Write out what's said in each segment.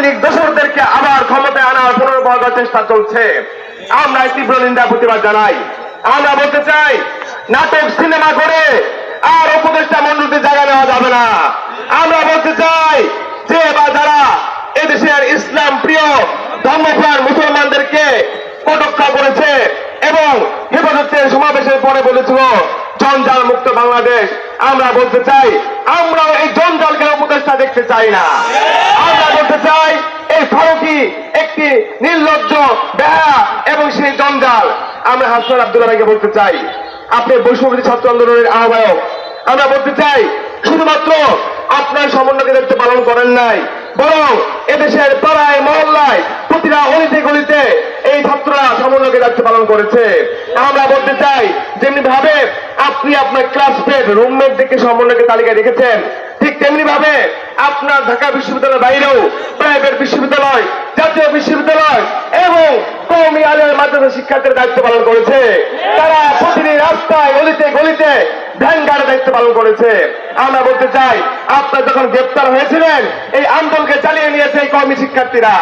লীগ দোসরদেরকে আবার ক্ষমতায় আনার পুনর্বহার চেষ্টা চলছে। আমরা তীব্র নিন্দা প্রতিবাদ জানাই। আমরা বলতে চাই, নাটক সিনেমা করে আর উপদেষ্টা মন্ডলীতে জায়গা নেওয়া যাবে না। আমরা বলতে চাই যে বা যারা এদেশের ইসলাম প্রিয় ধর্মপ্রাণ মুসলমানদেরকে কটাক্ষ করেছে এবং হেফাজতের সমাবেশের পরে বলেছিল জঞ্জাল মুক্ত বাংলাদেশ, আমরা বলতে চাই আমরাও এই জঞ্জালকে উপদেষ্টা দেখতে চাই না। আমরা বলতে চাই এই ফারুকি একটি নির্লজ্জ বেহা এবং সেই জঞ্জাল। আমরা হাসান আব্দুল্লাহ ভাইকে বলতে চাই, আপনি বৈষম্যবিরোধী ছাত্র আন্দোলনের আহ্বায়ক। আমরা বলতে চাই শুধুমাত্র আপনার সমন্বয়কে দায়িত্ব পালন করেন নাই, বরং এদেশের পাড়ায় মহল্লায় প্রতিটা অলিতে গলিতে এই ছাত্ররা সমন্বয়কে দায়িত্ব পালন করেছে। আমরা বলতে চাই যেমনি ভাবে আপনি আপনার ক্লাসমেট রুমমেট দেখে সমন্বয়কে তালিকায় রেখেছেন, ঠিক তেমনি ভাবে আপনার ঢাকা বিশ্ববিদ্যালয়ের বাইরেও প্রাইভেট বিশ্ববিদ্যালয়, জাতীয় বিশ্ববিদ্যালয় এবং কওমি আলিমের মাদ্রাসা শিক্ষার্থীর দায়িত্ব পালন করেছে। তারা প্রতিদিন রাস্তায় অলিতে গলিতে ভ্যানগার্ডের দায়িত্ব পালন করেছে। আমরা বলতে চাই আপনারা যখন গ্রেপ্তার হয়েছিলেন এই আন্দোলনকে চালিয়ে নিয়েছে এই কওমি শিক্ষার্থীরা।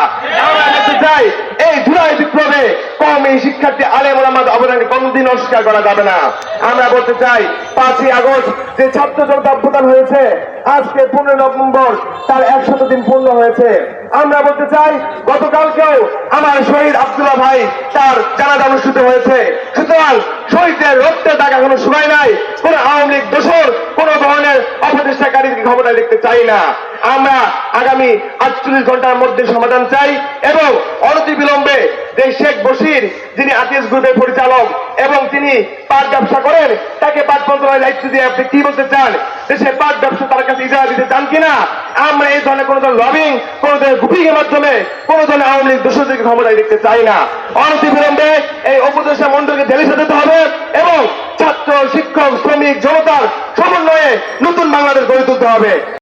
আমরা বলতে চাই এই জুলাই বিপ্লবে কওমি শিক্ষার্থী আলেম ওলামাদের অবদানকে কোনদিন অস্বীকার করা যাবে না। আমরা বলতে চাই 5ই আগস্ট যে ছাত্র জনতা অভ্যুত্থান হয়েছে, আজকে 15 নভেম্বর তার 100 দিন পূর্ণ হয়েছে। আমরা বলতে চাই গতকালকেও আমার শহীদ আব্দুল্লাহ ভাই তার জানাজা অনুষ্ঠিত হয়েছে। সুতরাং শহীদের রক্তের দাগ এখনো শুকায় নাই। কোন আওয়ামী লীগ দোসর কোন ধরনের অপচেষ্টাকারীকে ক্ষমতায় দেখতে চাই না। আমরা আগামী 48 ঘন্টার মধ্যে সমাধান চাই এবং অনতিবিলম্বে যে শেখ বশির, যিনি আতিস গ্রুপের পরিচালক এবং তিনি পাট ব্যবসা করেন, তাকে পাট মন্ত্রণালয়ের দায়িত্ব দিয়ে আপনি কি বলতে চান? দেশে পাট ব্যবসা তার কাছে ইজারা দিতে চান কিনা? আমরা এই ধরনের কোন ধরনের লবিং, কোন ধরনের গ্রুপিং এর মাধ্যমে কোন ধরনের আওয়ামী লীগ দোষীদেরকে ক্ষমতায় দেখতে চাই না। অনতিবিলম্বে এই উপদেষ্টা মন্ডলকে ঢেলে সাজাতে হবে এবং ছাত্র, শিক্ষক, শ্রমিক, জনতার সমন্বয়ে নতুন বাংলাদেশ গড়ে তুলতে হবে।